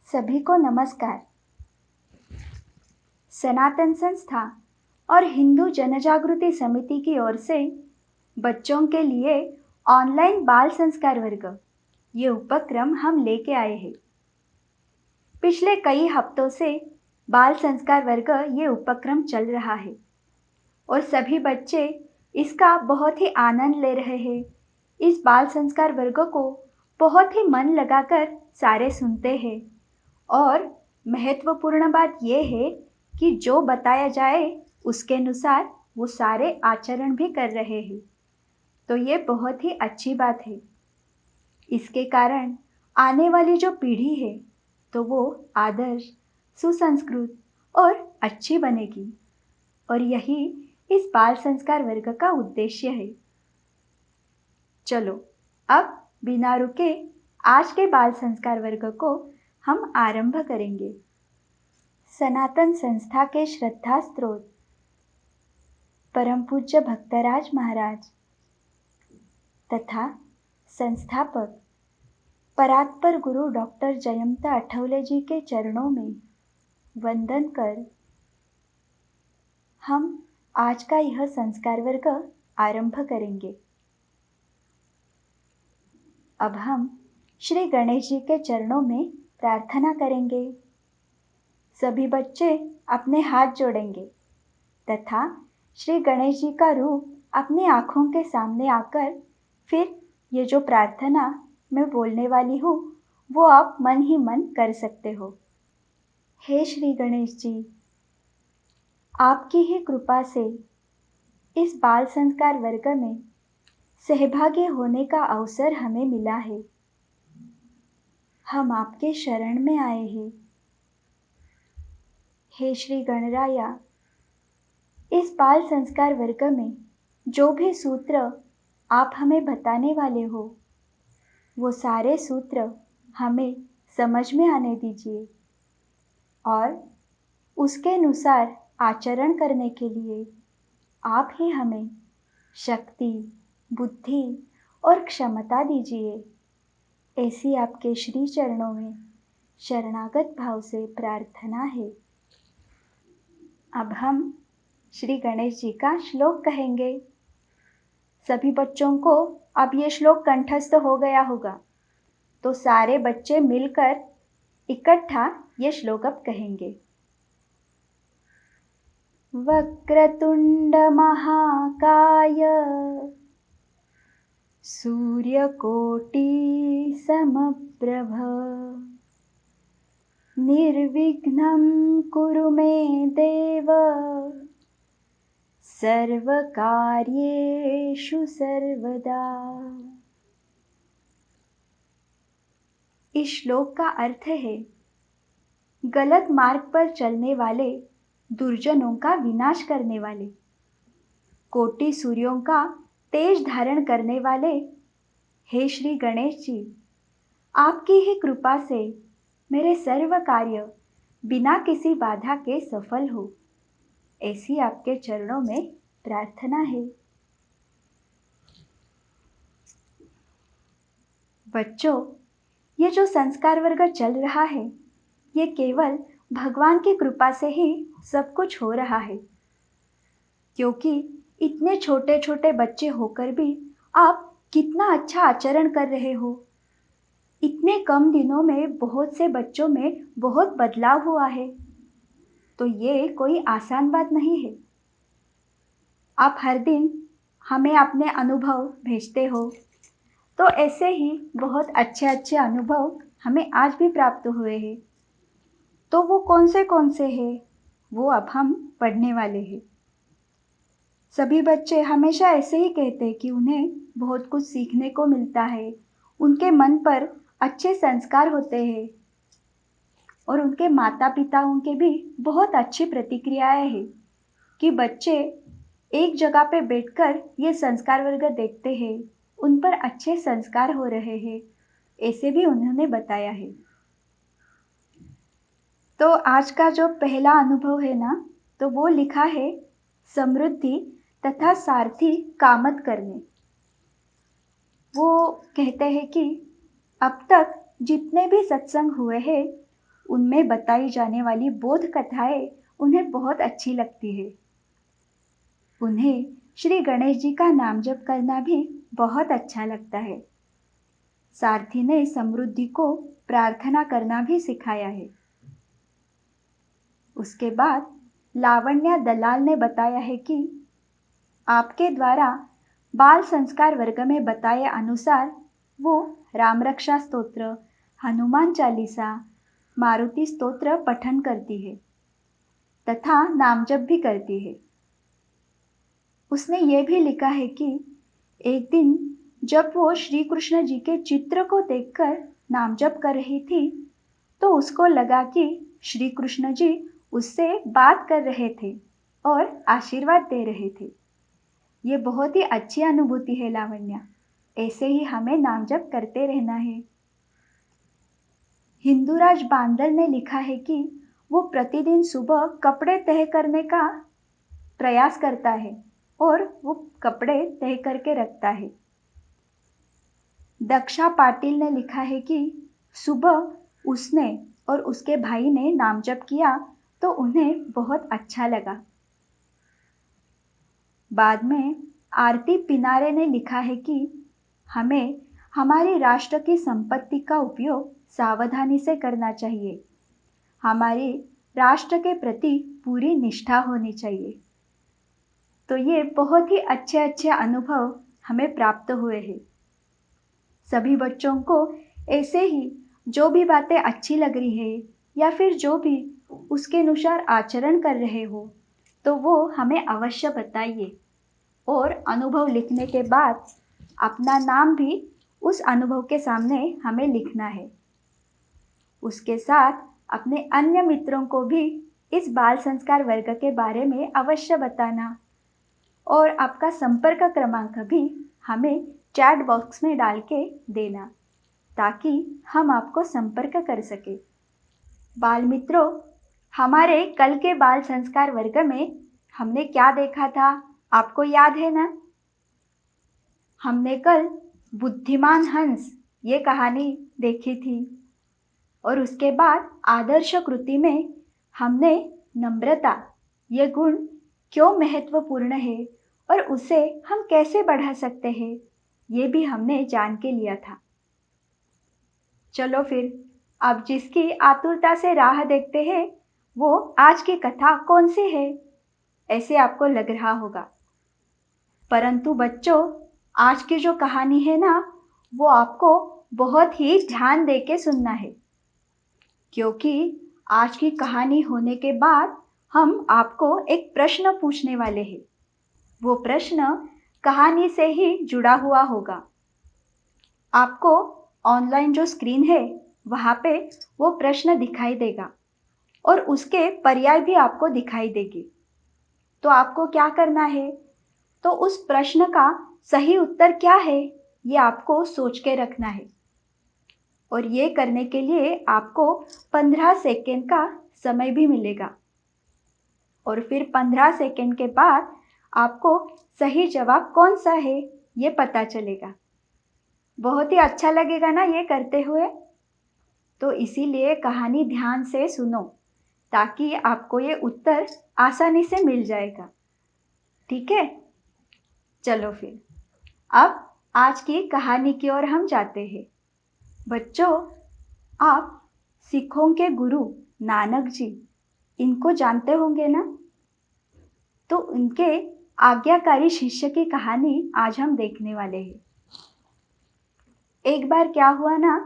सभी को नमस्कार। सनातन संस्था और हिंदू जनजागृति समिति की ओर से बच्चों के लिए ऑनलाइन बाल संस्कार वर्ग ये उपक्रम हम लेके आए हैं। पिछले कई हफ्तों से बाल संस्कार वर्ग ये उपक्रम चल रहा है और सभी बच्चे इसका बहुत ही आनंद ले रहे हैं। इस बाल संस्कार वर्ग को बहुत ही मन लगाकर सारे सुनते हैं और महत्वपूर्ण बात यह है कि जो बताया जाए उसके अनुसार वो सारे आचरण भी कर रहे हैं। तो ये बहुत ही अच्छी बात है। इसके कारण आने वाली जो पीढ़ी है तो वो आदर्श, सुसंस्कृत और अच्छी बनेगी और यही इस बाल संस्कार वर्ग का उद्देश्य है। चलो अब बिना रुके आज के बाल संस्कार वर्ग को हम आरंभ करेंगे। सनातन संस्था के श्रद्धा स्रोत परम पूज्य भक्तराज महाराज तथा संस्थापक परात्पर गुरु डॉक्टर जयंत आठवले जी के चरणों में वंदन कर हम आज का यह संस्कार वर्ग आरंभ करेंगे। अब हम श्री गणेश जी के चरणों में प्रार्थना करेंगे। सभी बच्चे अपने हाथ जोड़ेंगे तथा श्री गणेश जी का रूप अपनी आँखों के सामने आकर फिर ये जो प्रार्थना मैं बोलने वाली हूँ वो आप मन ही मन कर सकते हो। हे श्री गणेश जी, आपकी ही कृपा से इस बाल संस्कार वर्ग में सहभागी होने का अवसर हमें मिला है। हम आपके शरण में आए हैं। हे श्री गणराया, इस बाल संस्कार वर्ग में जो भी सूत्र आप हमें बताने वाले हो वो सारे सूत्र हमें समझ में आने दीजिए और उसके अनुसार आचरण करने के लिए आप ही हमें शक्ति, बुद्धि और क्षमता दीजिए। ऐसी आपके श्री चरणों में शरणागत भाव से प्रार्थना है। अब हम श्री गणेश जी का श्लोक कहेंगे। सभी बच्चों को अब ये श्लोक कंठस्थ हो गया होगा, तो सारे बच्चे मिलकर इकट्ठा ये श्लोक अब कहेंगे। वक्रतुंड महाकाय सूर्यकोटि समप्रभ निर्विघ्नं कुरु मे देव सर्वकार्येषु सर्वदा। इस श्लोक का अर्थ है गलत मार्ग पर चलने वाले दुर्जनों का विनाश करने वाले, कोटि सूर्यों का तेज धारण करने वाले हे श्री गणेश जी, आपकी ही कृपा से मेरे सर्व कार्य बिना किसी बाधा के सफल हो, ऐसी आपके चरणों में प्रार्थना है। बच्चों, ये जो संस्कार वर्ग चल रहा है ये केवल भगवान की कृपा से ही सब कुछ हो रहा है, क्योंकि इतने छोटे छोटे बच्चे होकर भी आप कितना अच्छा आचरण कर रहे हो। इतने कम दिनों में बहुत से बच्चों में बहुत बदलाव हुआ है, तो ये कोई आसान बात नहीं है। आप हर दिन हमें अपने अनुभव भेजते हो, तो ऐसे ही बहुत अच्छे अच्छे अनुभव हमें आज भी प्राप्त हुए हैं। तो वो कौन से हैं वो अब हम पढ़ने वाले हैं। सभी बच्चे हमेशा ऐसे ही कहते हैं कि उन्हें बहुत कुछ सीखने को मिलता है, उनके मन पर अच्छे संस्कार होते हैं और उनके माता पिताओं के भी बहुत अच्छी प्रतिक्रियाएं हैं कि बच्चे एक जगह पे बैठकर ये संस्कार वर्ग देखते हैं, उन पर अच्छे संस्कार हो रहे हैं, ऐसे भी उन्होंने बताया है। तो आज का जो पहला अनुभव है ना, तो वो लिखा है समृद्धि तथा सारथी कामत करने। वो कहते हैं कि अब तक जितने भी सत्संग हुए हैं उनमें बताई जाने वाली बोध कथाएं उन्हें बहुत अच्छी लगती है। उन्हें श्री गणेश जी का नाम जप करना भी बहुत अच्छा लगता है। सारथी ने समृद्धि को प्रार्थना करना भी सिखाया है। उसके बाद लावण्या दलाल ने बताया है कि आपके द्वारा बाल संस्कार वर्ग में बताए अनुसार वो राम रक्षा स्तोत्र, हनुमान चालीसा, मारुति स्तोत्र पठन करती है तथा नाम जप भी करती है। उसने ये भी लिखा है कि एक दिन जब वो श्री कृष्ण जी के चित्र को देखकर नाम जप कर रही थी तो उसको लगा कि श्री कृष्ण जी उससे बात कर रहे थे और आशीर्वाद दे रहे थे। ये बहुत ही अच्छी अनुभूति है लावण्या। ऐसे ही हमें नाम जप करते रहना है। हिंदूराज बांदल ने लिखा है कि वो प्रतिदिन सुबह कपड़े तह करने का प्रयास करता है और वो कपड़े तह करके रखता है। दक्षा पाटिल ने लिखा है कि सुबह उसने और उसके भाई ने नाम जप किया तो उन्हें बहुत अच्छा लगा। बाद में आरती पिनारे ने लिखा है कि हमें हमारी राष्ट्र की संपत्ति का उपयोग सावधानी से करना चाहिए। हमारी राष्ट्र के प्रति पूरी निष्ठा होनी चाहिए। तो ये बहुत ही अच्छे अच्छे अनुभव हमें प्राप्त हुए हैं। सभी बच्चों को ऐसे ही जो भी बातें अच्छी लग रही है या फिर जो भी उसके अनुसार आचरण कर रहे हो तो वो हमें अवश्य बताइए और अनुभव लिखने के बाद अपना नाम भी उस अनुभव के सामने हमें लिखना है। उसके साथ अपने अन्य मित्रों को भी इस बाल संस्कार वर्ग के बारे में अवश्य बताना और आपका संपर्क क्रमांक भी हमें चैट बॉक्स में डाल के देना ताकि हम आपको संपर्क कर सके। बाल मित्रों, हमारे कल के बाल संस्कार वर्ग में हमने क्या देखा था, आपको याद है ना? हमने कल बुद्धिमान हंस ये कहानी देखी थी और उसके बाद आदर्श कृति में हमने नम्रता ये गुण क्यों महत्वपूर्ण है और उसे हम कैसे बढ़ा सकते हैं ये भी हमने जान के लिया था। चलो फिर अब जिसकी आतुरता से राह देखते हैं वो आज की कथा कौन सी है ऐसे आपको लग रहा होगा। परंतु बच्चों, आज की जो कहानी है ना वो आपको बहुत ही ध्यान दे के सुनना है क्योंकि आज की कहानी होने के बाद हम आपको एक प्रश्न पूछने वाले हैं। वो प्रश्न कहानी से ही जुड़ा हुआ होगा। आपको ऑनलाइन जो स्क्रीन है वहाँ पे वो प्रश्न दिखाई देगा और उसके पर्याय भी आपको दिखाई देगी। तो आपको क्या करना है, तो उस प्रश्न का सही उत्तर क्या है ये आपको सोच के रखना है और ये करने के लिए आपको 15 सेकेंड का समय भी मिलेगा और फिर 15 सेकेंड के बाद आपको सही जवाब कौन सा है ये पता चलेगा। बहुत ही अच्छा लगेगा ना ये करते हुए। तो इसीलिए कहानी ध्यान से सुनो ताकि आपको ये उत्तर आसानी से मिल जाएगा। ठीक है, चलो फिर अब आज की कहानी की ओर हम जाते हैं। बच्चों, आप सिखों के गुरु नानक जी इनको जानते होंगे ना? तो उनके आज्ञाकारी शिष्य की कहानी आज हम देखने वाले हैं। एक बार क्या हुआ ना,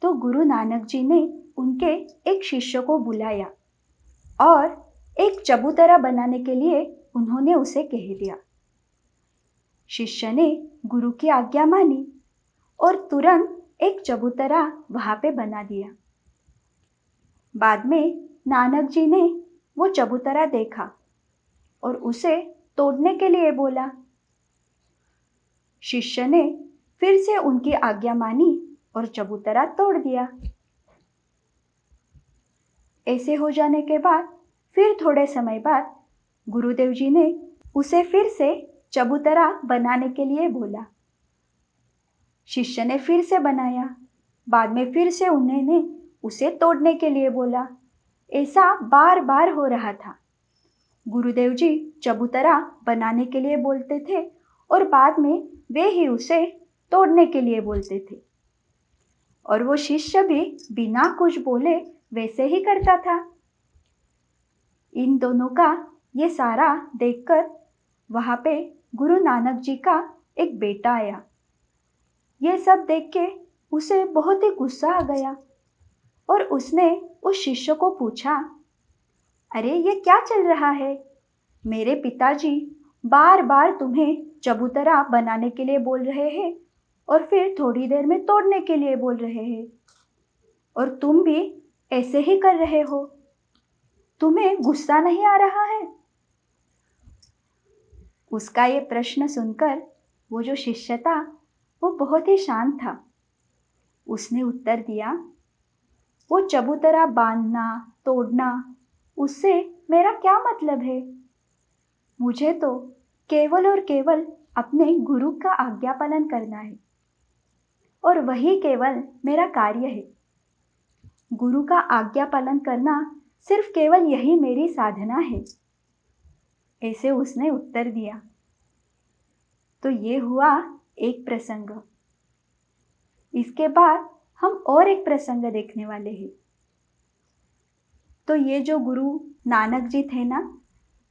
तो गुरु नानक जी ने उनके एक शिष्य को बुलाया और एक चबूतरा बनाने के लिए उन्होंने उसे कह दिया। शिष्य ने गुरु की आज्ञा मानी और तुरंत एक चबूतरा वहां पे बना दिया। बाद में नानक जी ने वो चबूतरा देखा और उसे तोड़ने के लिए बोला। शिष्य ने फिर से उनकी आज्ञा मानी और चबूतरा तोड़ दिया। ऐसे हो जाने के बाद फिर थोड़े समय बाद गुरुदेव जी ने उसे फिर से चबूतरा बनाने के लिए बोला। शिष्य ने फिर से बनाया। बाद में फिर से उन्होंने उसे तोड़ने के लिए बोला। ऐसा बार बार हो रहा था। गुरुदेव जी चबूतरा बनाने के लिए बोलते थे और बाद में वे ही उसे तोड़ने के लिए बोलते थे, और वो शिष्य भी बिना कुछ बोले वैसे ही करता था। इन दोनों का ये सारा देखकर वहाँ पे गुरु नानक जी का एक बेटा आया। ये सब देख के उसे बहुत ही गुस्सा आ गया और उसने उस शिष्य को पूछा, अरे ये क्या चल रहा है? मेरे पिताजी बार बार तुम्हें चबूतरा बनाने के लिए बोल रहे हैं और फिर थोड़ी देर में तोड़ने के लिए बोल रहे हैं, और तुम भी ऐसे ही कर रहे हो। तुम्हें गुस्सा नहीं आ रहा है? उसका ये प्रश्न सुनकर वो जो शिष्य था वो बहुत ही शांत था। उसने उत्तर दिया, वो चबूतरा बांधना तोड़ना उससे मेरा क्या मतलब है? मुझे तो केवल और केवल अपने गुरु का आज्ञा पालन करना है, और वही केवल मेरा कार्य है। गुरु का आज्ञा पालन करना सिर्फ केवल यही मेरी साधना है। ऐसे उसने उत्तर दिया। तो ये हुआ एक प्रसंग। इसके बाद हम और एक प्रसंग देखने वाले हैं। तो ये जो गुरु नानक जी थे ना,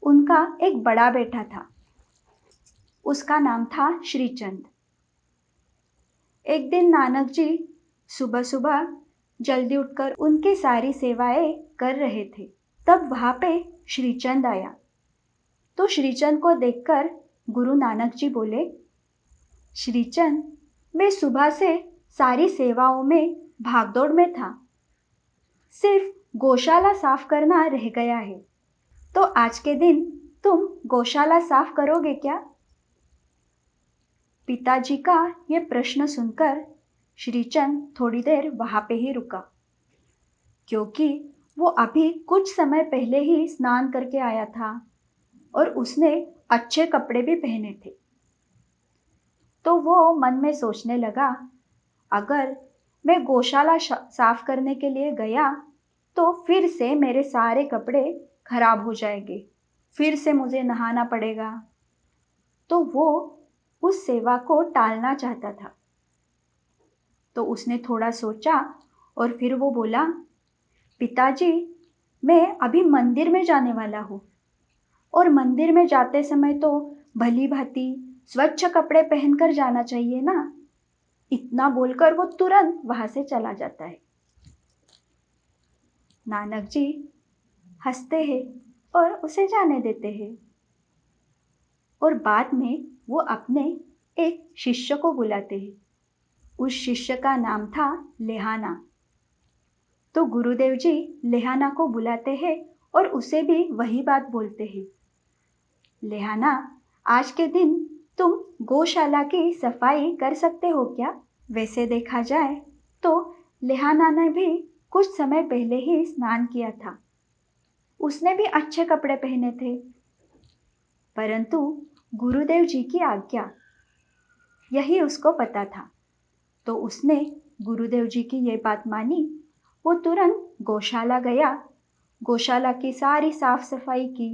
उनका एक बड़ा बेटा था। उसका नाम था श्रीचंद। एक दिन नानक जी सुबह सुबह जल्दी उठकर उनकी सारी सेवाएं कर रहे थे। तब वहाँ पे श्रीचंद आया। तो श्रीचंद को देखकर गुरु नानक जी बोले, श्रीचंद, मैं सुबह से सारी सेवाओं में भागदौड़ में था। सिर्फ गौशाला साफ करना रह गया है। तो आज के दिन तुम गौशाला साफ करोगे क्या? पिताजी का ये प्रश्न सुनकर श्रीचंद थोड़ी देर वहाँ पे ही रुका, क्योंकि वो अभी कुछ समय पहले ही स्नान करके आया था और उसने अच्छे कपड़े भी पहने थे। तो वो मन में सोचने लगा, अगर मैं गौशाला साफ करने के लिए गया तो फिर से मेरे सारे कपड़े खराब हो जाएंगे, फिर से मुझे नहाना पड़ेगा। तो वो उस सेवा को टालना चाहता था। तो उसने थोड़ा सोचा और फिर वो बोला, पिताजी, मैं अभी मंदिर में जाने वाला हूँ, और मंदिर में जाते समय तो भली भांति स्वच्छ कपड़े पहनकर जाना चाहिए ना। इतना बोलकर वो तुरंत वहां से चला जाता है। नानक जी हंसते हैं और उसे जाने देते हैं, और बाद में वो अपने एक शिष्य को बुलाते हैं। उस शिष्य का नाम था लेहाना। तो गुरुदेव जी लेहाना को बुलाते हैं और उसे भी वही बात बोलते हैं, लेहाना, आज के दिन तुम गौशाला की सफाई कर सकते हो क्या? वैसे देखा जाए तो लेहाना ने भी कुछ समय पहले ही स्नान किया था। उसने भी अच्छे कपड़े पहने थे, परंतु गुरुदेव जी की आज्ञा, यही उसको पता था। तो उसने गुरुदेव जी की ये बात मानी। वो तुरंत गौशाला गया, गौशाला की सारी साफ सफाई की,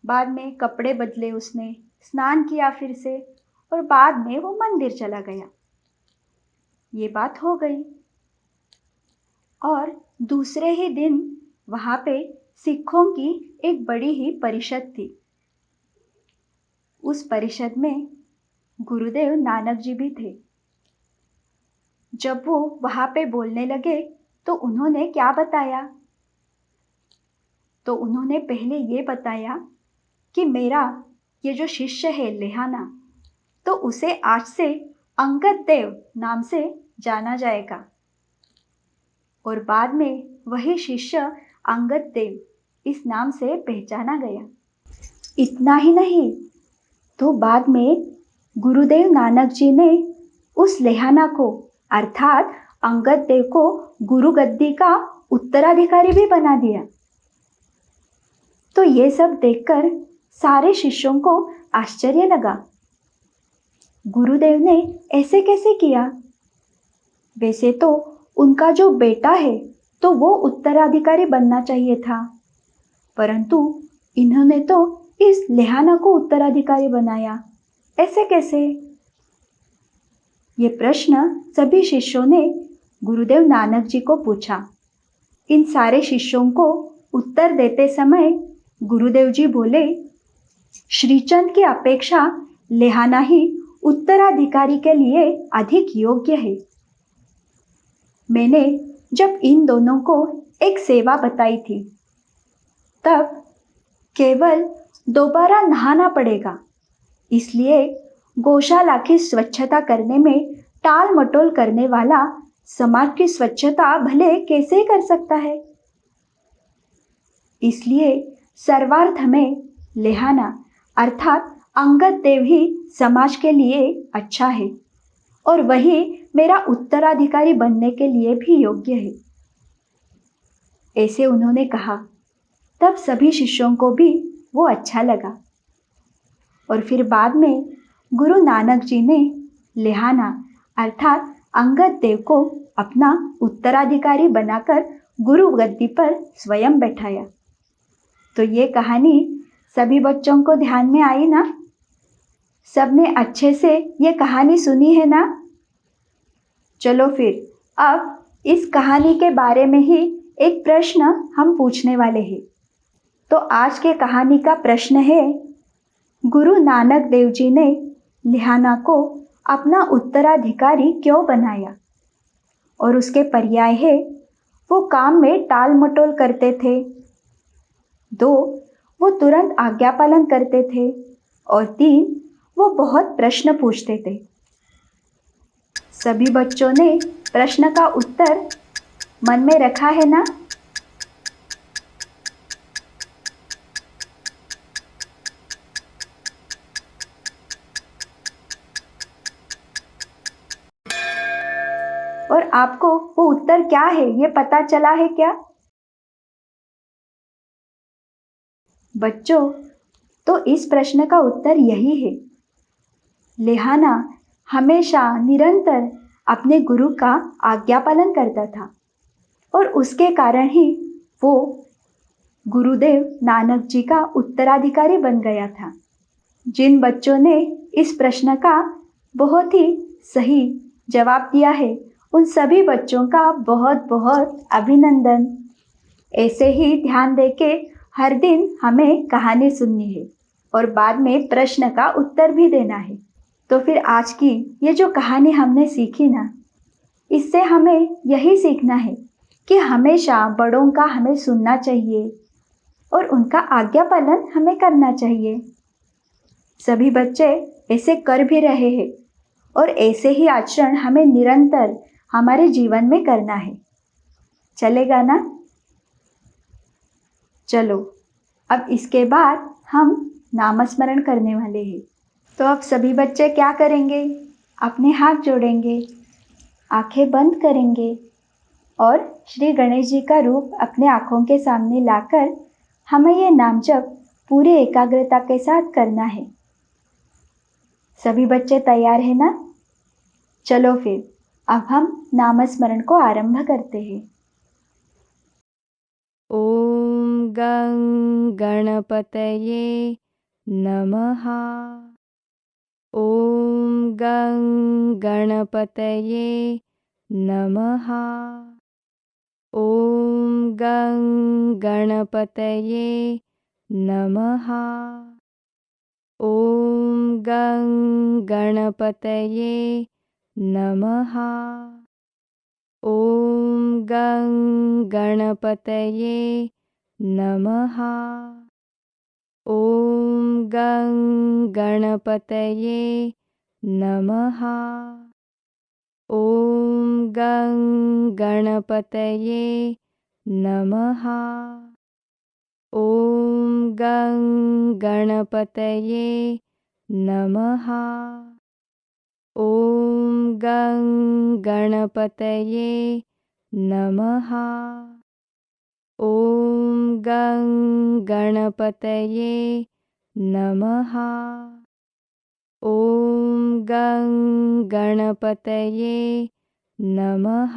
बाद में कपड़े बदले, उसने स्नान किया फिर से, और बाद में वो मंदिर चला गया। ये बात हो गई। और दूसरे ही दिन वहाँ पे सिखों की एक बड़ी ही परिषद थी। उस परिषद में गुरुदेव नानक जी भी थे। जब वो वहाँ पे बोलने लगे तो उन्होंने क्या बताया? तो उन्होंने पहले ये बताया कि मेरा ये जो शिष्य है लेहाना, तो उसे आज से अंगद देव नाम से जाना जाएगा, और बाद में वही शिष्य अंगद देव इस नाम से पहचाना गया। इतना ही नहीं, तो बाद में गुरुदेव नानक जी ने उस लेहाना को अर्थात अंगद देव को गुरु गद्दी का उत्तराधिकारी भी बना दिया। तो ये सब देखकर सारे शिष्यों को आश्चर्य लगा। गुरुदेव ने ऐसे कैसे किया? वैसे तो उनका जो बेटा है तो वो उत्तराधिकारी बनना चाहिए था, परंतु इन्होंने तो इस लेहाना को उत्तराधिकारी बनाया। ऐसे कैसे? ये प्रश्न सभी शिष्यों ने गुरुदेव नानक जी को पूछा। इन सारे शिष्यों को उत्तर देते समय गुरुदेव जी बोले, श्रीचंद की अपेक्षा लेहाना ही उत्तराधिकारी के लिए अधिक योग्य है। मैंने जब इन दोनों को एक सेवा बताई थी, तब केवल दोबारा नहाना पड़ेगा, इसलिए गौशाला की स्वच्छता करने में टाल मटोल करने वाला समाज की स्वच्छता भले कैसे कर सकता है। इसलिए सर्वार्थ में लेहाना अर्थात अंगद देव ही समाज के लिए अच्छा है और वही मेरा उत्तराधिकारी बनने के लिए भी योग्य है। ऐसे उन्होंने कहा। तब सभी शिष्यों को भी वो अच्छा लगा और फिर बाद में गुरु नानक जी ने लेहाना अर्थात अंगद देव को अपना उत्तराधिकारी बनाकर गुरु गद्दी पर स्वयं बैठाया। तो ये कहानी सभी बच्चों को ध्यान में आई ना? सबने अच्छे से ये कहानी सुनी है ना? चलो फिर अब इस कहानी के बारे में ही एक प्रश्न हम पूछने वाले हैं। तो आज के कहानी का प्रश्न है, गुरु नानक देव जी ने लेहाना को अपना उत्तराधिकारी क्यों बनाया? और उसके पर्याय है, वो काम में टाल मटोल करते थे। 2, वो तुरंत आज्ञा पालन करते थे। और 3, वो बहुत प्रश्न पूछते थे। सभी बच्चों ने प्रश्न का उत्तर मन में रखा है ना? और आपको वो उत्तर क्या है ये पता चला है क्या? बच्चों, तो इस प्रश्न का उत्तर यही है। लेहाना हमेशा निरंतर अपने गुरु का आज्ञा पालन करता था और उसके कारण ही वो गुरुदेव नानक जी का उत्तराधिकारी बन गया था। जिन बच्चों ने इस प्रश्न का बहुत ही सही जवाब दिया है, उन सभी बच्चों का बहुत बहुत अभिनंदन। ऐसे ही ध्यान देके हर दिन हमें कहानी सुननी है और बाद में प्रश्न का उत्तर भी देना है। तो फिर आज की ये जो कहानी हमने सीखी ना, इससे हमें यही सीखना है कि हमेशा बड़ों का हमें सुनना चाहिए और उनका आज्ञा पालन हमें करना चाहिए। सभी बच्चे ऐसे कर भी रहे हैं और ऐसे ही आचरण हमें निरंतर हमारे जीवन में करना है। चलेगा ना? चलो, अब इसके बाद हम नामस्मरण करने वाले हैं। तो अब सभी बच्चे क्या करेंगे? अपने हाथ जोड़ेंगे, आंखें बंद करेंगे और श्री गणेश जी का रूप अपने आँखों के सामने लाकर हमें ये नाम जप पूरी एकाग्रता के साथ करना है। सभी बच्चे तैयार हैं ना? चलो फिर अब हम नामस्मरण को आरंभ करते हैं। ॐ गं गणपतये नमः। ॐ गं गणपतये नमः। ॐ गं गणपतये नमः। ॐ गं गणपतये नमः। ॐ गं गणपतये नमः। ॐ गं गणपतये नमः। ॐ गं गणपतये नमः। ॐ गं गणपतये नमः। ॐ गं गणपतये नमः। ॐ गं गणपतये नमः। ॐ गं गणपतये नमः।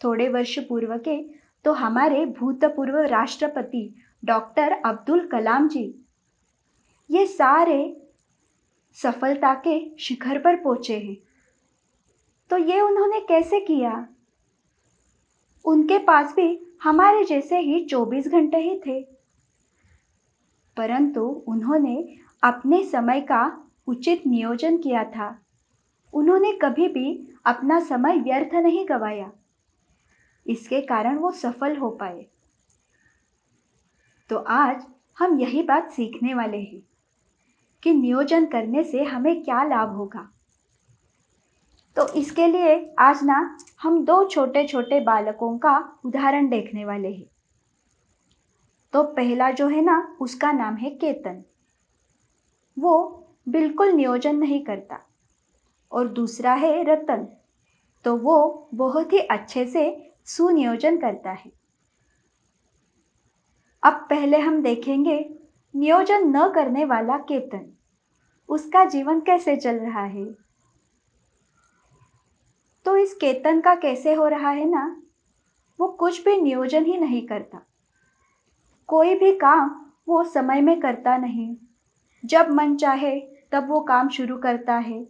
थोड़े वर्ष पूर्व के तो हमारे भूतपूर्व राष्ट्रपति डॉक्टर अब्दुल कलाम जी, ये सारे सफलता के शिखर पर पहुंचे हैं। तो ये उन्होंने कैसे किया? उनके पास भी हमारे जैसे ही 24 घंटे ही थे, परंतु उन्होंने अपने समय का उचित नियोजन किया था। उन्होंने कभी भी अपना समय व्यर्थ नहीं गवाया। इसके कारण वो सफल हो पाए। तो आज हम यही बात सीखने वाले हैं कि नियोजन करने से हमें क्या लाभ होगा। तो इसके लिए आज ना हम दो छोटे छोटे बालकों का उदाहरण देखने वाले हैं। तो पहला जो है ना, उसका नाम है केतन। वो बिल्कुल नियोजन नहीं करता। और दूसरा है रतन, तो वो बहुत ही अच्छे से सुनियोजन करता है। अब पहले हम देखेंगे नियोजन न करने वाला केतन, उसका जीवन कैसे चल रहा है। तो इस केतन का कैसे हो रहा है ना, वो कुछ भी नियोजन ही नहीं करता। कोई भी काम वो समय में करता नहीं। जब मन चाहे तब वो काम शुरू करता है।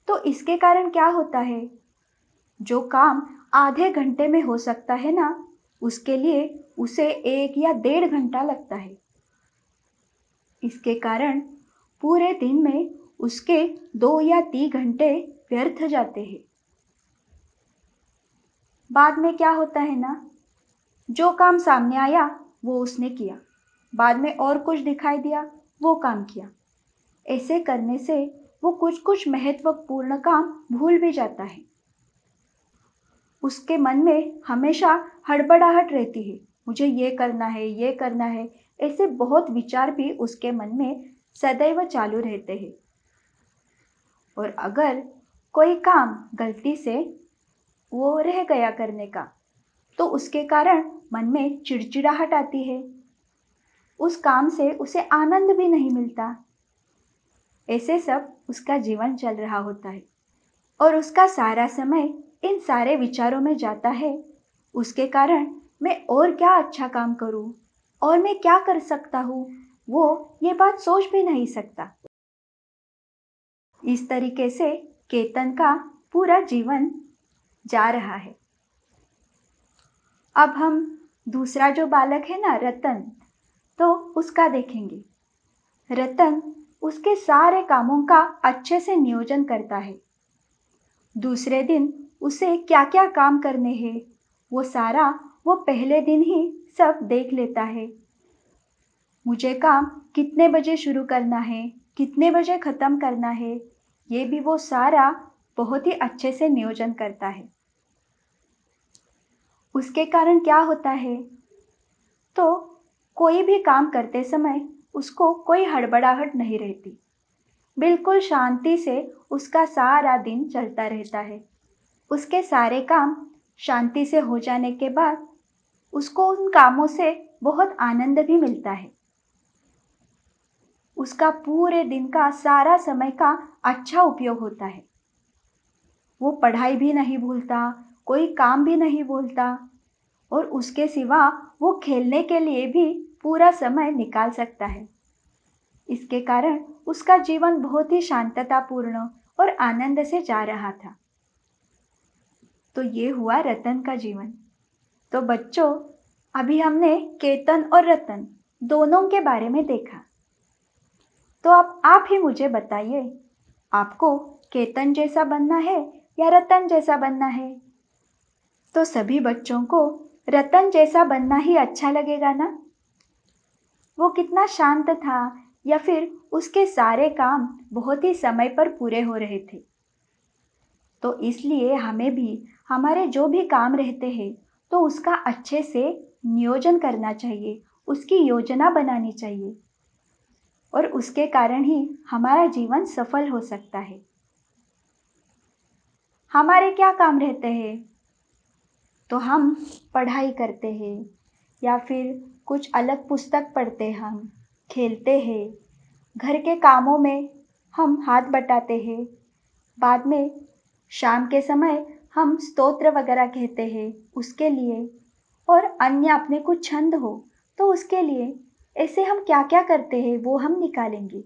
तो इसके कारण क्या होता है, जो काम आधे घंटे में हो सकता है ना, उसके लिए उसे 1 या 1.5 घंटा लगता है। इसके कारण पूरे दिन में उसके 2 या 3 घंटे व्यर्थ जाते हैं। बाद में क्या होता है ना, जो काम सामने आया वो उसने किया, बाद में और कुछ दिखाई दिया वो काम किया। ऐसे करने से वो कुछ कुछ महत्वपूर्ण काम भूल भी जाता है। उसके मन में हमेशा हड़बड़ाहट रहती है, मुझे ये करना है, ये करना है। ऐसे बहुत विचार भी उसके मन में सदैव चालू रहते हैं। और अगर कोई काम गलती से वो रह गया करने का, तो उसके कारण मन में चिड़चिड़ाहट आती है। उस काम से उसे आनंद भी नहीं मिलता। ऐसे सब उसका जीवन चल रहा होता है और उसका सारा समय इन सारे विचारों में जाता है। उसके कारण मैं और क्या अच्छा काम करूं और मैं क्या कर सकता हूं, वो ये बात सोच भी नहीं सकता। इस तरीके से केतन का पूरा जीवन जा रहा है। अब हम दूसरा जो बालक है ना, रतन, तो उसका देखेंगे। रतन उसके सारे कामों का अच्छे से नियोजन करता है। दूसरे दिन उसे क्या क्या काम करने हैं, वो सारा वो पहले दिन ही सब देख लेता है। मुझे काम कितने बजे शुरू करना है, कितने बजे ख़त्म करना है, ये भी वो सारा बहुत ही अच्छे से नियोजन करता है। उसके कारण क्या होता है, तो कोई भी काम करते समय उसको कोई हड़बड़ाहट नहीं रहती। बिल्कुल शांति से उसका सारा दिन चलता रहता है। उसके सारे काम शांति से हो जाने के बाद उसको उन कामों से बहुत आनंद भी मिलता है। उसका पूरे दिन का सारा समय का अच्छा उपयोग होता है। वो पढ़ाई भी नहीं भूलता, कोई काम भी नहीं भूलता और उसके सिवा वो खेलने के लिए भी पूरा समय निकाल सकता है। इसके कारण उसका जीवन बहुत ही शांततापूर्ण और आनंद से जा रहा था। तो ये हुआ रतन का जीवन। तो बच्चों, अभी हमने केतन और रतन दोनों के बारे में देखा। तो अब आप ही मुझे बताइए, आपको केतन जैसा बनना है या रतन जैसा बनना है? तो सभी बच्चों को रतन जैसा बनना ही अच्छा लगेगा ना? वो कितना शांत था, या फिर उसके सारे काम बहुत ही समय पर पूरे हो रहे थे। तो इसलिए हमें भी हमारे जो भी काम रहते हैं, तो उसका अच्छे से नियोजन करना चाहिए, उसकी योजना बनानी चाहिए और उसके कारण ही हमारा जीवन सफल हो सकता है। हमारे क्या काम रहते हैं? तो हम पढ़ाई करते हैं या फिर कुछ अलग पुस्तक पढ़ते हैं, हम खेलते हैं, घर के कामों में हम हाथ बटाते हैं। बाद में शाम के समय हम स्तोत्र वगैरह कहते हैं उसके लिए, और अन्य अपने कुछ छंद हो तो उसके लिए, ऐसे हम क्या क्या करते हैं वो हम निकालेंगे।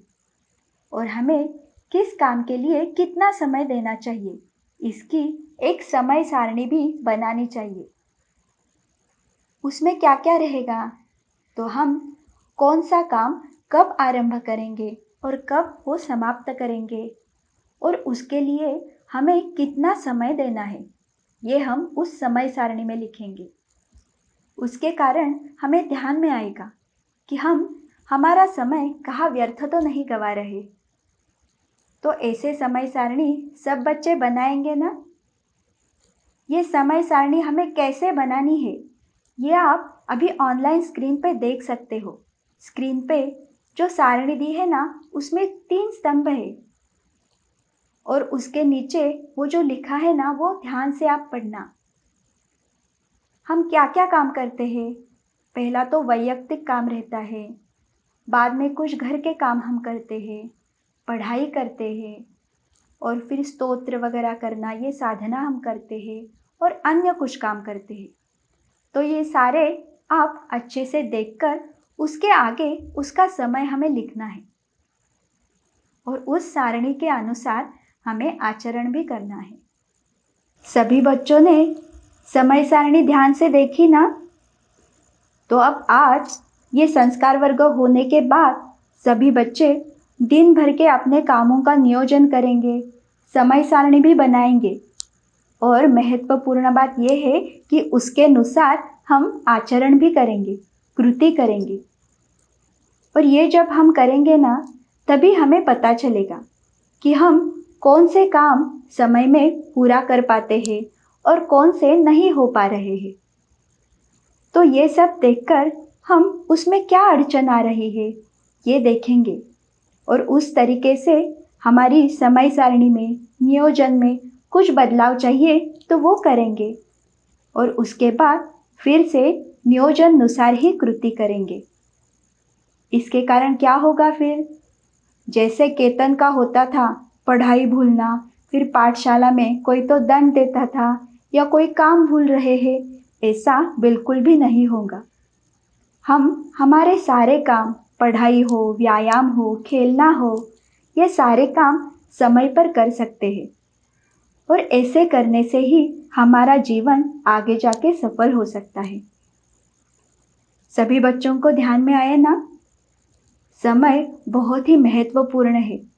और हमें किस काम के लिए कितना समय देना चाहिए, इसकी एक समय सारणी भी बनानी चाहिए। उसमें क्या क्या रहेगा, तो हम कौन सा काम कब आरंभ करेंगे और कब वो समाप्त करेंगे, और उसके लिए हमें कितना समय देना है, ये हम उस समय सारणी में लिखेंगे। उसके कारण हमें ध्यान में आएगा कि हम हमारा समय कहाँ व्यर्थ तो नहीं गवा रहे। तो ऐसे समय सारणी सब बच्चे बनाएंगे ना। ये समय सारणी हमें कैसे बनानी है, ये आप अभी ऑनलाइन स्क्रीन पे देख सकते हो। स्क्रीन पे जो सारणी दी है ना, उसमें 3 स्तंभ है, और उसके नीचे वो जो लिखा है ना, वो ध्यान से आप पढ़ना। हम क्या क्या काम करते हैं, पहला तो वैयक्तिक काम रहता है, बाद में कुछ घर के काम हम करते हैं, पढ़ाई करते हैं, और फिर स्तोत्र वगैरह करना, ये साधना हम करते हैं, और अन्य कुछ काम करते हैं। तो ये सारे आप अच्छे से देखकर उसके आगे उसका समय हमें लिखना है, और उस सारणी के अनुसार हमें आचरण भी करना है। सभी बच्चों ने समय सारणी ध्यान से देखी ना। तो अब आज ये संस्कार वर्ग होने के बाद सभी बच्चे दिन भर के अपने कामों का नियोजन करेंगे, समय सारणी भी बनाएंगे, और महत्वपूर्ण बात यह है कि उसके अनुसार हम आचरण भी करेंगे, कृति करेंगे। और ये जब हम करेंगे ना, तभी हमें पता चलेगा कि हम कौन से काम समय में पूरा कर पाते हैं और कौन से नहीं हो पा रहे हैं। तो ये सब देखकर हम उसमें क्या अड़चन आ रही है, ये देखेंगे, और उस तरीके से हमारी समय सारणी में, नियोजन में कुछ बदलाव चाहिए तो वो करेंगे, और उसके बाद फिर से नियोजन अनुसार ही कृति करेंगे। इसके कारण क्या होगा फिर, जैसे केतन का होता था पढ़ाई भूलना, फिर पाठशाला में कोई तो दंड देता था या कोई काम भूल रहे हैं, ऐसा बिल्कुल भी नहीं होगा। हम हमारे सारे काम, पढ़ाई हो, व्यायाम हो, खेलना हो, ये सारे काम समय पर कर सकते हैं, और ऐसे करने से ही हमारा जीवन आगे जाके सफल हो सकता है। सभी बच्चों को ध्यान में आए ना। समय बहुत ही महत्वपूर्ण है।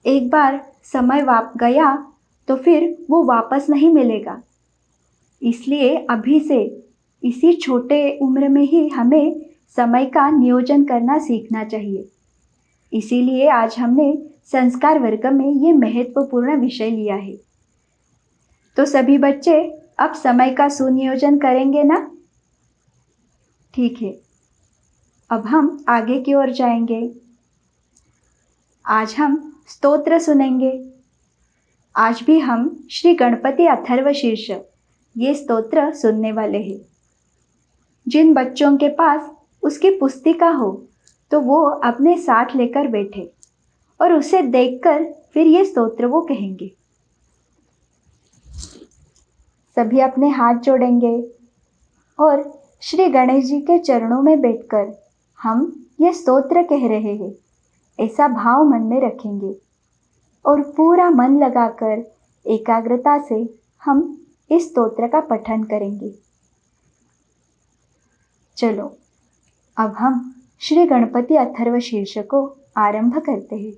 एक बार समय गया तो फिर वो वापस नहीं मिलेगा। इसलिए अभी से, इसी छोटे उम्र में ही हमें समय का नियोजन करना सीखना चाहिए। इसीलिए आज हमने संस्कार वर्ग में ये महत्वपूर्ण विषय लिया है। तो सभी बच्चे अब समय का सुनियोजन करेंगे ना। ठीक है, अब हम आगे की ओर जाएंगे। आज हम स्तोत्र सुनेंगे। आज भी हम श्री गणपति अथर्व शीर्ष ये स्तोत्र सुनने वाले हैं। जिन बच्चों के पास उसकी पुस्तिका हो तो वो अपने साथ लेकर बैठे और उसे देखकर फिर ये स्तोत्र वो कहेंगे। सभी अपने हाथ जोड़ेंगे और श्री गणेश जी के चरणों में बैठकर हम ये स्तोत्र कह रहे हैं, ऐसा भाव मन में रखेंगे, और पूरा मन लगाकर एकाग्रता से हम इस स्तोत्र का पठन करेंगे। चलो अब हम श्री गणपति अथर्व शीर्ष को आरंभ करते हैं।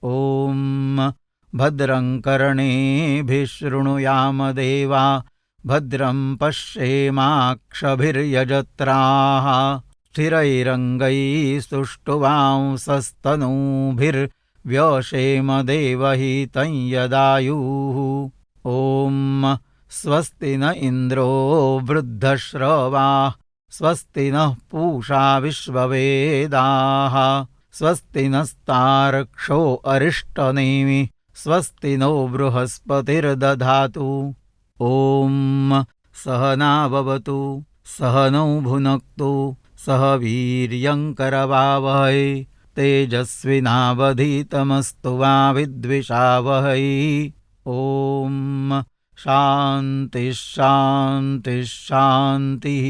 ओम भद्रं कर्णेभिः शृणुयाम देवा, भद्रं पश्येमाक्षभिर्यजत्राः, स्थिरैरङ्गैस्तुष्टुवांसस्तनूभिर्व्यशेम देवहितं यदायुः। ॐ स्वस्ति न इन्द्रो वृद्धश्रवाः, स्वस्ति नः पूषा विश्ववेदाः, स्वस्ति नस्तार्क्ष्यो अरिष्टनेमि, स्वस्ति नो बृहस्पतिर्दधातु। ॐ सहना भवतु, सहनौ भुनक्तु, सह वीर्यङ्करवावहै, तेजस्विनावधीतमस्तु मा विद्विषावहै। ॐ शान्तिः शान्तिः शान्तिः।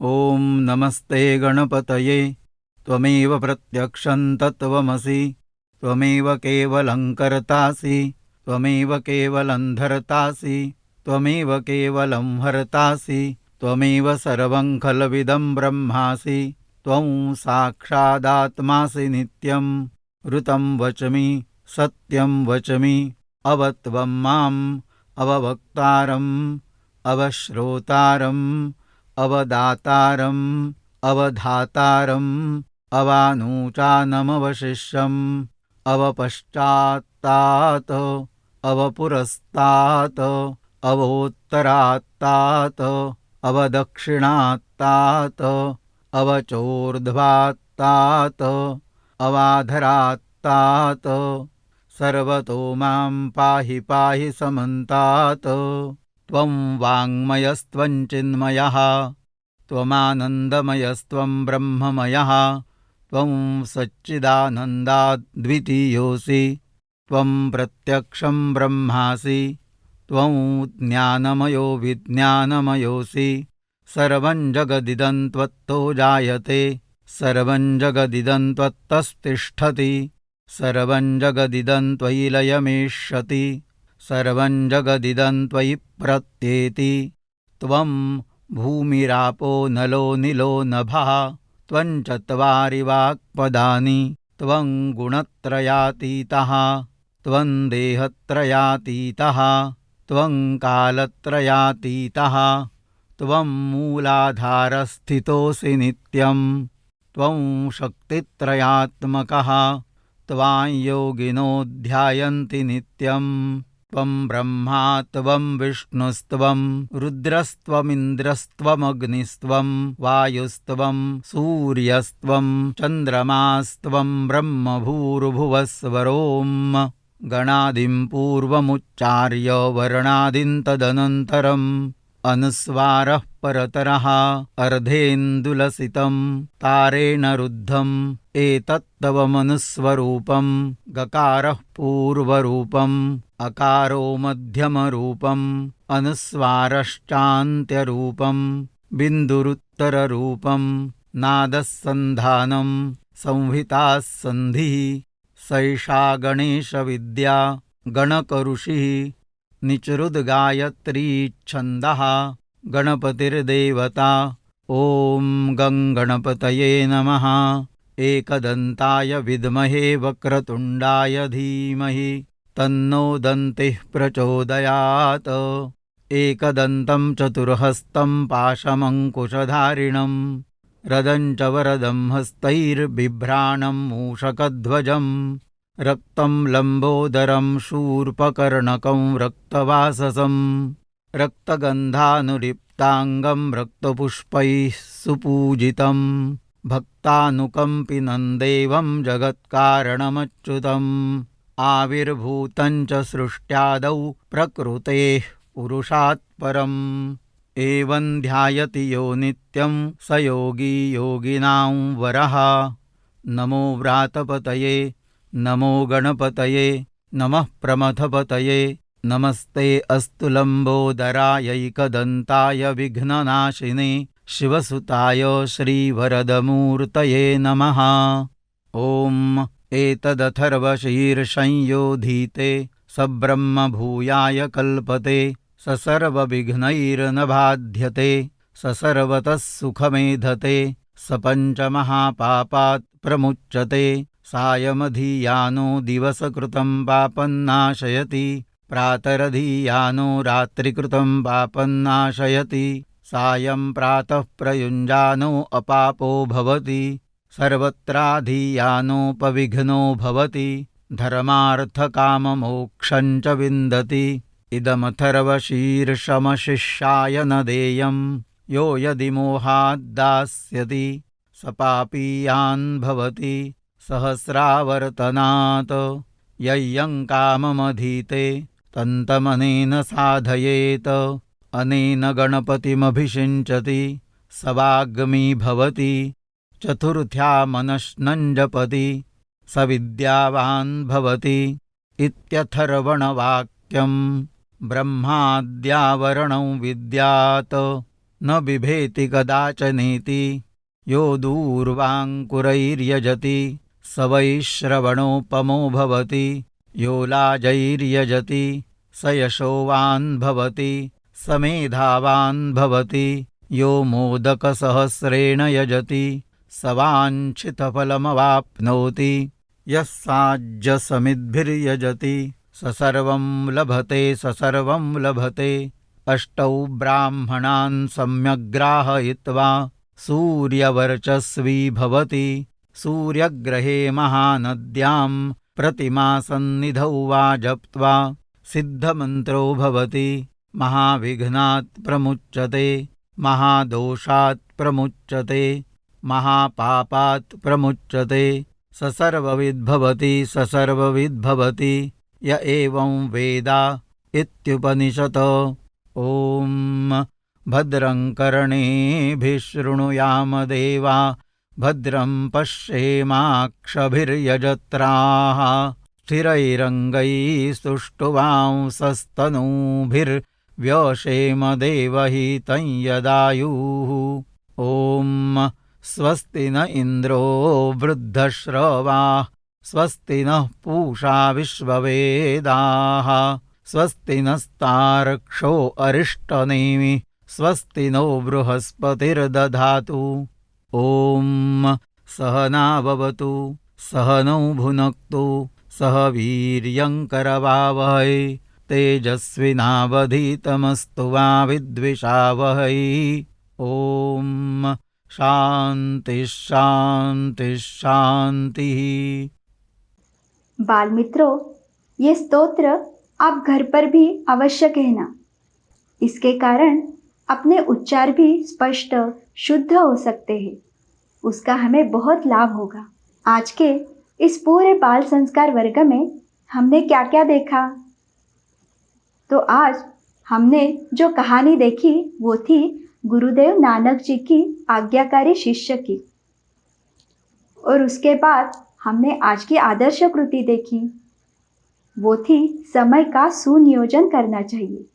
ॐ नमस्ते गणपतये त्वमेव प्रत्यक्षं तत्त्वमसि त्वमेव केवलं कर्तासि त्वमेव केवलं धर्तासि त्वमेव केवलं हर्तासि त्वमेव सर्वं खल्विदं ब्रह्मासि त्वं साक्षादात्मासि नित्यं ऋतं वचमि सत्यं वचमि अवत्वं माम् अववक्तारम् अवश्रोतारम् अवदातारम् अवधातारम् अवानूचानमवशिष्यम् अवपश्चात्तात् अवपुरस्तात् अवोत्तरात्तात् अवदक्षिणात्तात् अवचोर्ध्वात्तात् अवाधरात्तात् सर्वतो मां पाहि पाहि समन्तात्। त्वं वाङ्मयस्त्वं चिन्मयः त्वमानन्दमयस्त्वं ब्रह्ममयः त्वं सच्चिदानन्दाद्वितीयोऽसि त्वं प्रत्यक्षं ब्रह्मासि त्वं ज्ञानमयो विज्ञानमयोऽसि सर्वं जगदिदं त्वत्तो जायते सर्वं जगदिदं त्वत्तस्तिष्ठति सर्वं जगदिदं त्वयि लयमेष्यति सर्वं जगदिदं त्वयि प्रत्येति। त्वं भूमिरापो नलो निलो नभः त्वं चत्वारि वाक्पदानि त्वं गुणत्रयातीतः त्वं देहत्रयातीतः त्वं कालत्रयातीतः त्वं मूलाधारस्थितोऽसि नित्यं त्वं शक्तित्रयात्मकः त्वां योगिनो ध्यायन्ति नित्यं त्वं ब्रह्मा त्वं विष्णुस्त्वं रुद्रस्त्वमिन्द्रस्त्वमग्निस्त्वं वायुस्त्वं सूर्यस्त्वं चन्द्रमास्त्वं ब्रह्मभूर्भुवस्वरों गणादिं पूर्वमुच्चार्य वर्णादिं तदनन्तरम् अनुस्वारः परतरः अर्धेन्दुलसितं तारेण रुद्धम् एतत्तव मनुस्वरूपं गकारः पूर्वरूपम् अकारो मध्यमरूपम् अनुस्वारश्चान्त्यरूपम् बिन्दुरुत्तररूपम् नादः सन्धानं संहिताः सन्धिः सैषा गणेशविद्या गणकऋषिः निचरुद्गायत्री छन्दः गणपतिर्देवता। ॐ गं गणपतये नमः। एकदन्ताय विद्महे वक्रतुण्डाय धीमहि तन्नो दन्तिः प्रचोदयात्। एकदन्तं चतुर्हस्तं पाशमङ्कुशधारिणं रदं च वरदं हस्तैर्बिभ्राणं मूषकध्वजं रक्तं लम्बोदरं शूर्पकर्णकं रक्तवाससं रक्तगन्धानुलिप्ताङ्गं रक्तपुष्पैः सुपूजितं भक्तानुकम्पिनं देवं जगत्कारणमच्युतम् आविर्भूतं च सृष्ट्यादौ प्रकृतेः पुरुषात् परम् एवं ध्यायति यो नित्यं स योगी योगिनां वरः। नमो व्रातपतये नमो गणपतये नमः प्रमथपतये नमस्ते अस्तु लम्बोदरायैकदन्ताय विघ्ननाशिने शिवसुताय श्रीवरदमूर्तये नमः। ॐ एतदथर्वशीर्षंयोधीते सब्रह्मभूयाय कल्पते स सर्वविघ्नैर्न बाध्यते स सर्वतः सुखमेधते स पञ्चमहापापात् प्रमुच्यते सायमधीयानो दिवसकृतं पापन्नाशयति प्रातरधीयानो रात्रिकृतं पापन्नाशयति सायं प्रातः प्रयुञ्जानो अपापो भवति सर्वत्राधीयानोपविघ्नो भवति धर्मार्थकाममोक्षं च विन्दति। इदमथर्वशीर्षमशिष्याय न देयं यो यदि मोहाद्दास्यति स पापीयान् भवति सहस्रावर्तनात्। यय्यं काममधीते तन्तमनेन साधयेत अनेन गणपतिमभिषिञ्चति स वाग्मी भवति चतुर्थ्या मनश्नं जपति स विद्यावान् भवति इत्यथर्वणवाक्यं ब्रह्माद्यावरणं विद्यात् न बिभेति कदाचनेति यो दूर्वाङ्कुरैर्यजति स वै श्रवणोपमो भवति यो लाजैर्यजति स यशोवान् भवति स मेधावान् भवति यो मोदकसहस्रेण यजति स वाञ्छितफलमवाप्नोति यः साज्यसमिद्भिर्यजति स सर्वं लभते अष्टौ ब्राह्मणान् सम्यग्राहयित्वा सूर्यवर्चस्वी भवति सूर्यग्रहे महानद्यां प्रतिमासन्निधौ वा जप्त्वा सिद्धमन्त्रो भवति महाविघ्नात् प्रमुच्यते महादोषात् प्रमुच्यते महापापात् प्रमुच्यते स सर्वविद्भवति य एवं वेद इत्युपनिषत्। ॐ भद्रं कर्णेभिः शृणुयाम देवा भद्रं पश्येमाक्षभिर्यजत्राः स्थिरैरङ्गैस्तुष्टुवांसस्तनूभिर्व्यशेम देवहितं यदायुः। ॐ स्वस्ति न इन्द्रो वृद्धश्रवाः स्वस्ति नः पूषा विश्ववेदाः स्वस्ति नस्तार्क्ष्यो अरिष्टनेमिः स्वस्ति नो बृहस्पतिर्दधातु। ॐ सहना भवतु सहनौ भुनक्तु सह वीर्यङ्करवावहै तेजस्विनावधीतमस्तु मा विद्विषावहै। ॐ शांति शांति शांतिः। बाल मित्रों, ये स्तोत्र आप घर पर भी अवश्य कहना। इसके कारण अपने उच्चार भी स्पष्ट शुद्ध हो सकते हैं। उसका हमें बहुत लाभ होगा। आज के इस पूरे बाल संस्कार वर्ग में हमने क्या क्या देखा? तो आज हमने जो कहानी देखी वो थी गुरुदेव नानक जी की आज्ञाकारी शिष्य की। और उसके बाद हमने आज की आदर्श कृति देखी, वो थी समय का सुनियोजन करना चाहिए।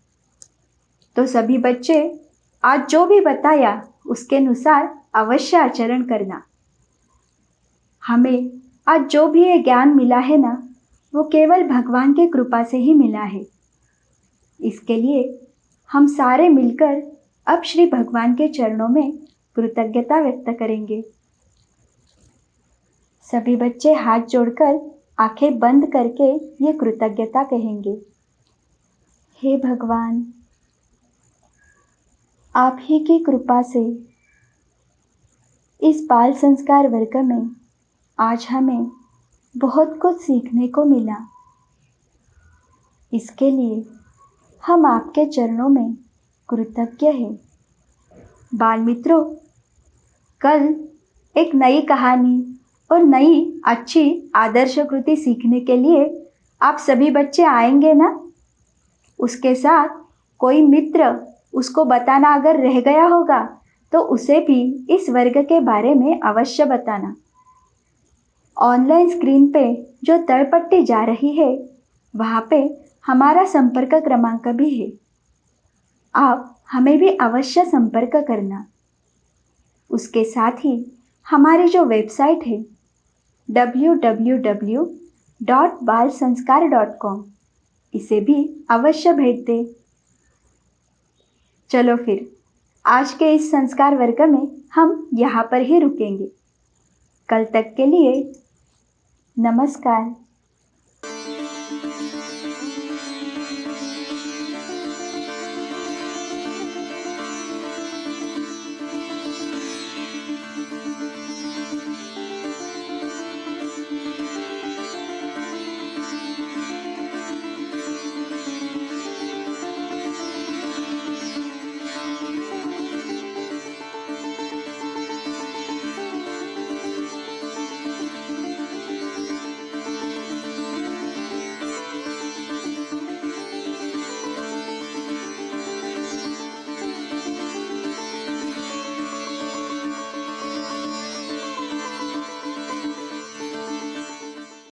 तो सभी बच्चे आज जो भी बताया उसके अनुसार अवश्य आचरण करना। हमें आज जो भी ये ज्ञान मिला है ना, वो केवल भगवान की कृपा से ही मिला है। इसके लिए हम सारे मिलकर अब श्री भगवान के चरणों में कृतज्ञता व्यक्त करेंगे। सभी बच्चे हाथ जोड़कर आंखें बंद करके ये कृतज्ञता कहेंगे। हे भगवान, आप ही की कृपा से इस बाल संस्कार वर्ग में आज हमें बहुत कुछ सीखने को मिला। इसके लिए हम आपके चरणों में कृतज्ञ हैं। बाल मित्रों, कल एक नई कहानी और नई अच्छी आदर्श कृति सीखने के लिए आप सभी बच्चे आएंगे ना? उसके साथ कोई मित्र उसको बताना अगर रह गया होगा तो उसे भी इस वर्ग के बारे में अवश्य बताना। ऑनलाइन स्क्रीन पे जो तलपट्टी जा रही है वहाँ पे हमारा संपर्क क्रमांक भी है। आप हमें भी अवश्य संपर्क करना। उसके साथ ही हमारी जो वेबसाइट है www.balsanskar.com, इसे भी अवश्य भेज दें। चलो फिर आज के इस संस्कार वर्ग में हम यहाँ पर ही रुकेंगे। कल तक के लिए नमस्कार।